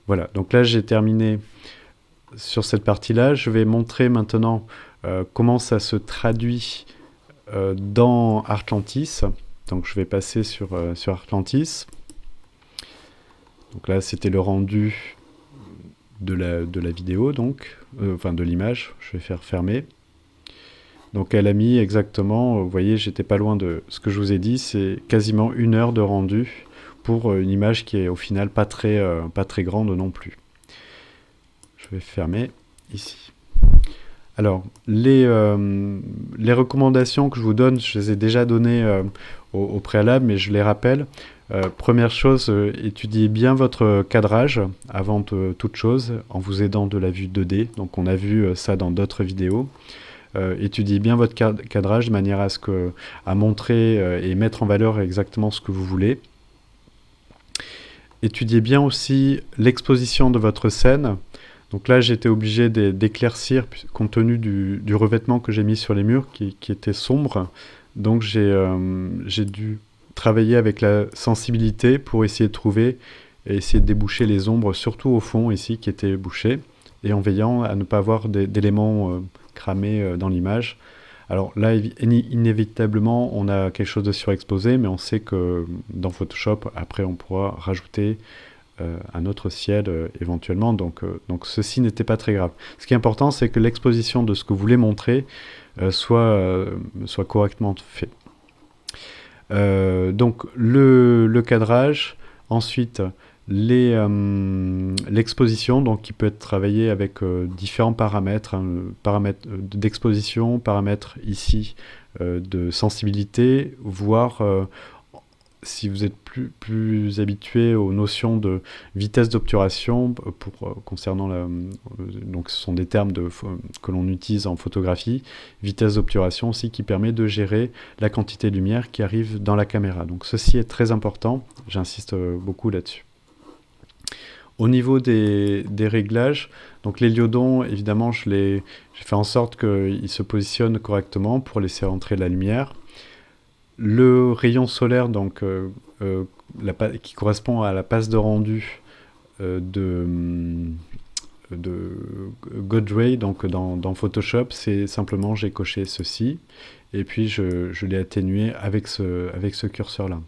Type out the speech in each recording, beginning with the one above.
Voilà, donc là j'ai terminé sur cette partie-là. Je vais montrer maintenant comment ça se traduit dans Artlantis. Donc je vais passer sur Artlantis. Donc là c'était le rendu de la vidéo, donc, enfin de l'image. Je vais faire fermer. Donc elle a mis exactement, vous voyez, j'étais pas loin de ce que je vous ai dit, c'est quasiment 1 heure de rendu pour une image qui est au final pas très grande non plus. Je vais fermer ici. Alors, les recommandations que je vous donne, je les ai déjà données au préalable, mais je les rappelle. Première chose, étudiez bien votre cadrage avant toute chose, en vous aidant de la vue 2D. Donc on a vu ça dans d'autres vidéos. Étudiez bien votre cadrage de manière à montrer et mettre en valeur exactement ce que vous voulez. Étudiez bien aussi l'exposition de votre scène. Donc là, j'étais obligé d'éclaircir compte tenu du revêtement que j'ai mis sur les murs qui était sombre. Donc j'ai dû travailler avec la sensibilité pour essayer de trouver et essayer de déboucher les ombres, surtout au fond ici qui étaient bouchées, et en veillant à ne pas avoir d'éléments cramés dans l'image. Alors là, inévitablement, on a quelque chose de surexposé, mais on sait que dans Photoshop, après, on pourra rajouter un autre ciel éventuellement, donc ceci n'était pas très grave. Ce qui est important, c'est que l'exposition de ce que vous voulez montrer soit correctement fait. Donc le cadrage, ensuite l'exposition, donc qui peut être travaillée avec différents paramètres, paramètres d'exposition, paramètres ici de sensibilité, voire si vous êtes plus habitué aux notions de vitesse d'obturation, concernant donc ce sont des termes que l'on utilise en photographie, vitesse d'obturation aussi qui permet de gérer la quantité de lumière qui arrive dans la caméra. Donc ceci est très important, j'insiste beaucoup là-dessus. Au niveau des réglages, donc l'héliodon, évidemment, j'ai fait en sorte qu'il se positionne correctement pour laisser entrer la lumière. Le rayon solaire, donc, qui correspond à la passe de rendu de Godray, donc dans Photoshop, c'est simplement j'ai coché ceci, et puis je l'ai atténué avec ce curseur-là.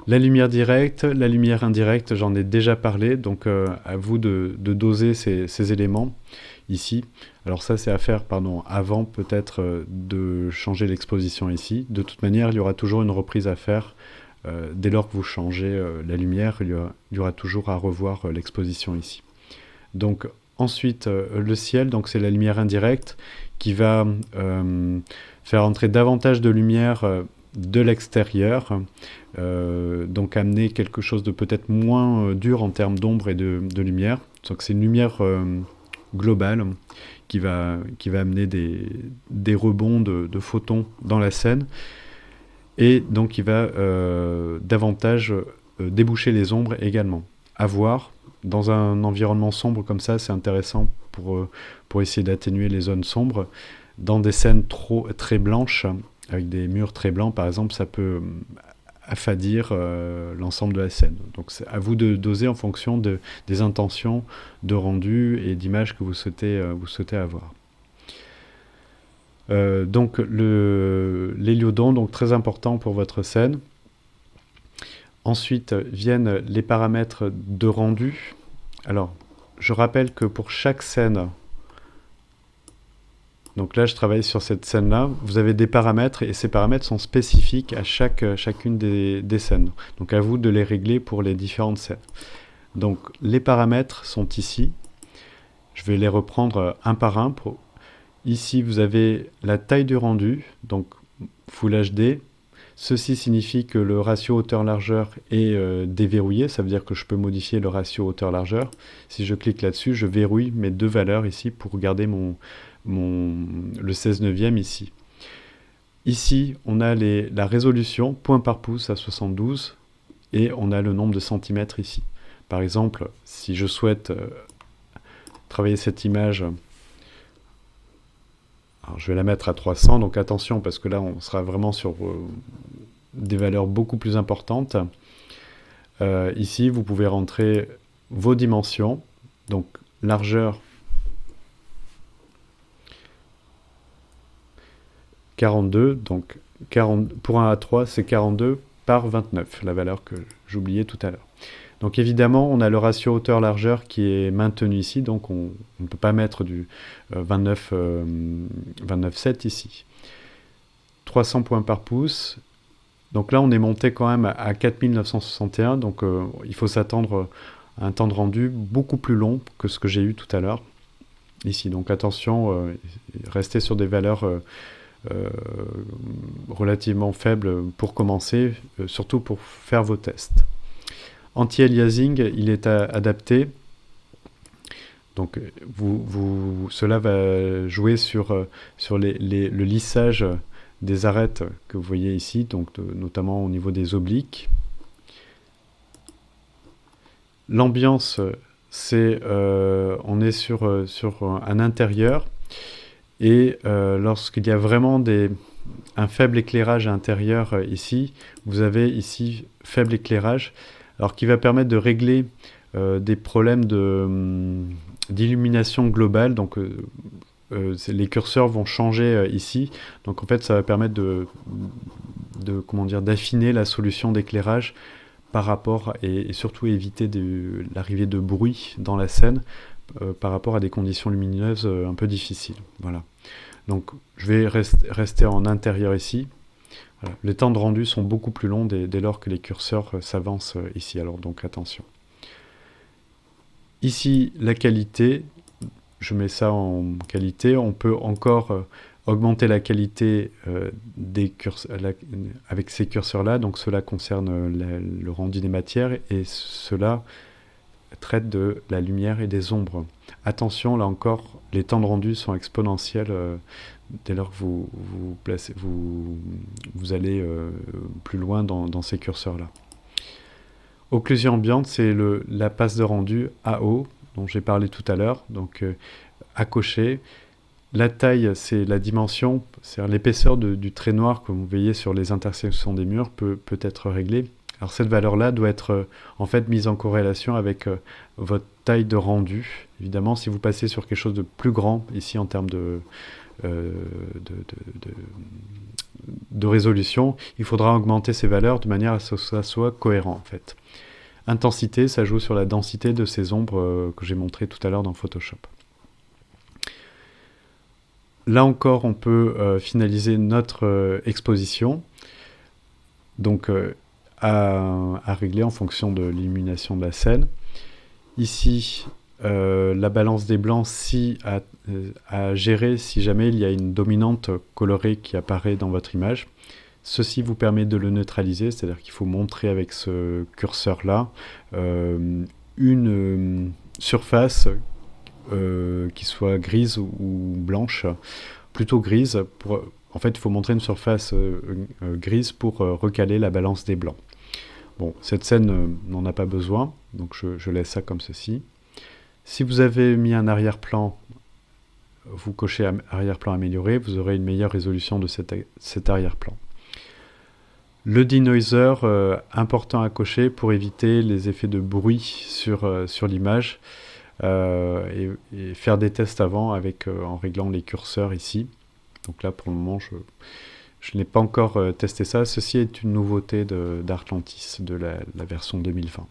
La lumière directe, la lumière indirecte, j'en ai déjà parlé, donc à vous de doser ces éléments ici. Alors ça, c'est à faire, avant peut-être de changer l'exposition ici. De toute manière, il y aura toujours une reprise à faire. Dès lors que vous changez la lumière, il y aura toujours à revoir l'exposition ici. Donc ensuite, le ciel, donc c'est la lumière indirecte qui va faire entrer davantage de lumière de l'extérieur, donc amener quelque chose de peut-être moins dur en termes d'ombre et de lumière. Donc c'est une lumière globale qui va amener des rebonds de photons dans la scène, et donc qui va davantage déboucher les ombres également. À voir, dans un environnement sombre comme ça, c'est intéressant pour essayer d'atténuer les zones sombres. Dans des scènes très blanches, avec des murs très blancs par exemple, ça peut affadir l'ensemble de la scène. Donc c'est à vous de doser en fonction des intentions de rendu et d'image que vous souhaitez avoir. Donc l'héliodon, donc très important pour votre scène. Ensuite viennent les paramètres de rendu. Alors je rappelle que pour chaque scène, donc là je travaille sur cette scène là, vous avez des paramètres, et ces paramètres sont spécifiques à chacune des scènes, donc à vous de les régler pour les différentes scènes. Donc les paramètres sont ici, je vais les reprendre un par un. Ici vous avez la taille du rendu, donc Full HD. Ceci signifie que le ratio hauteur-largeur est déverrouillé, ça veut dire que je peux modifier le ratio hauteur-largeur. Si je clique là-dessus, je verrouille mes deux valeurs ici pour garder le 16/9 ici. Ici, on a la résolution, point par pouce à 72, et on a le nombre de centimètres ici. Par exemple, si je souhaite travailler cette image, alors je vais la mettre à 300, donc attention, parce que là, on sera vraiment sur des valeurs beaucoup plus importantes. Ici, vous pouvez rentrer vos dimensions, donc largeur 42, donc 40, pour un A3 c'est 42 par 29, la valeur que j'oubliais tout à l'heure. Donc évidemment on a le ratio hauteur-largeur qui est maintenu ici, donc on ne peut pas mettre du 29,7 ici. 300 points par pouce, donc là on est monté quand même à 4961, donc il faut s'attendre à un temps de rendu beaucoup plus long que ce que j'ai eu tout à l'heure ici. Donc attention, restez sur des valeurs relativement faible pour commencer, surtout pour faire vos tests. Anti-aliasing, il est adapté. Donc cela va jouer sur le lissage des arêtes que vous voyez ici, donc notamment au niveau des obliques. L'ambiance, c'est on est sur un intérieur. Et lorsqu'il y a vraiment un faible éclairage intérieur ici, vous avez ici faible éclairage, alors qui va permettre de régler des problèmes d'illumination globale. Donc les curseurs vont changer ici. Donc en fait ça va permettre d'affiner la solution d'éclairage par rapport, et surtout éviter l'arrivée de bruit dans la scène, par rapport à des conditions lumineuses un peu difficiles. Voilà. Donc je vais rester en intérieur ici. Voilà. Les temps de rendu sont beaucoup plus longs dès lors que les curseurs s'avancent ici, alors donc attention. Ici la qualité, je mets ça en qualité, on peut encore augmenter la qualité des curseurs avec ces curseurs là, donc cela concerne le rendu des matières et cela traite de la lumière et des ombres. Attention, là encore, les temps de rendu sont exponentiels dès lors que vous allez plus loin dans ces curseurs-là. Occlusion ambiante, c'est la passe de rendu AO, dont j'ai parlé tout à l'heure, donc à cocher. La taille, c'est la dimension, c'est-à-dire l'épaisseur du trait noir que vous voyez sur les intersections des murs peut être réglée. Alors cette valeur-là doit être en fait mise en corrélation avec votre taille de rendu. Évidemment, si vous passez sur quelque chose de plus grand, ici en termes de résolution, il faudra augmenter ces valeurs de manière à ce que ça soit cohérent en fait. Intensité, ça joue sur la densité de ces ombres que j'ai montrées tout à l'heure dans Photoshop. Là encore, on peut finaliser notre exposition. Donc à régler en fonction de l'illumination de la scène. Ici, la balance des blancs à gérer si jamais il y a une dominante colorée qui apparaît dans votre image. Ceci vous permet de le neutraliser, c'est-à-dire qu'il faut montrer avec ce curseur-là une surface qui soit grise ou blanche, plutôt grise. En fait, il faut montrer une surface grise pour recaler la balance des blancs. Bon, cette scène n'en a pas besoin, donc je laisse ça comme ceci. Si vous avez mis un arrière-plan, vous cochez arrière-plan amélioré, vous aurez une meilleure résolution de cet arrière-plan. Le denoiser, important à cocher pour éviter les effets de bruit sur l'image, et faire des tests avant en réglant les curseurs ici. Donc là, pour le moment, je n'ai pas encore testé ça. Ceci est une nouveauté d'Artlantis, de la version 2020.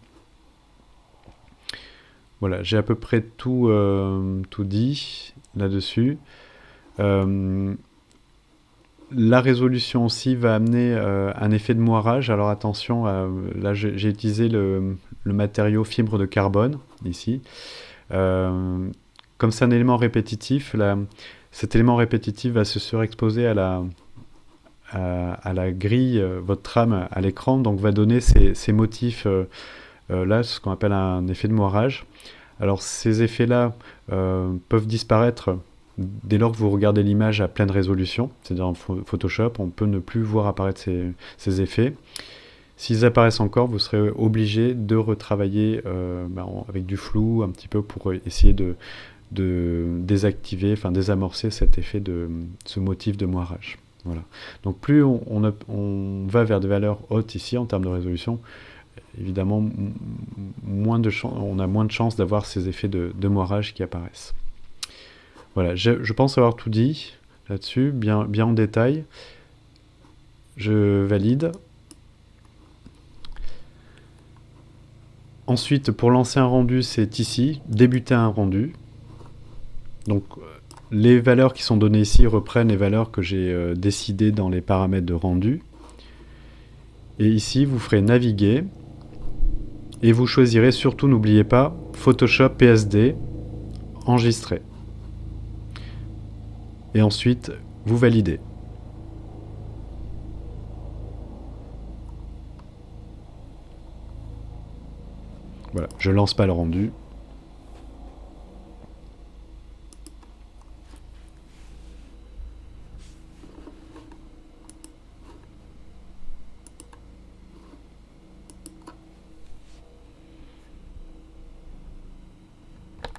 Voilà, j'ai à peu près tout dit là-dessus. La résolution aussi va amener un effet de moirage. Alors attention, là j'ai utilisé le matériau fibre de carbone, ici. Comme c'est un élément répétitif, cet élément répétitif va se surexposer à la grille, votre trame à l'écran, donc va donner ces motifs là, ce qu'on appelle un effet de moirage. Alors ces effets-là peuvent disparaître dès lors que vous regardez l'image à pleine résolution, c'est-à-dire en Photoshop, on peut ne plus voir apparaître ces effets. S'ils apparaissent encore, vous serez obligé de retravailler avec du flou un petit peu pour essayer de désactiver, enfin désamorcer cet effet ce motif de moirage. Voilà. Donc plus on va vers des valeurs hautes ici en termes de résolution, évidemment, on a moins de chances d'avoir ces effets de moirage qui apparaissent. Voilà, je pense avoir tout dit là-dessus, bien en détail. Je valide. Ensuite, pour lancer un rendu, c'est ici, débuter un rendu. Donc, les valeurs qui sont données ici reprennent les valeurs que j'ai décidées dans les paramètres de rendu. Et ici, vous ferez naviguer. Et vous choisirez surtout, n'oubliez pas, Photoshop PSD, enregistrer. Et ensuite, vous validez. Voilà, je lance pas le rendu.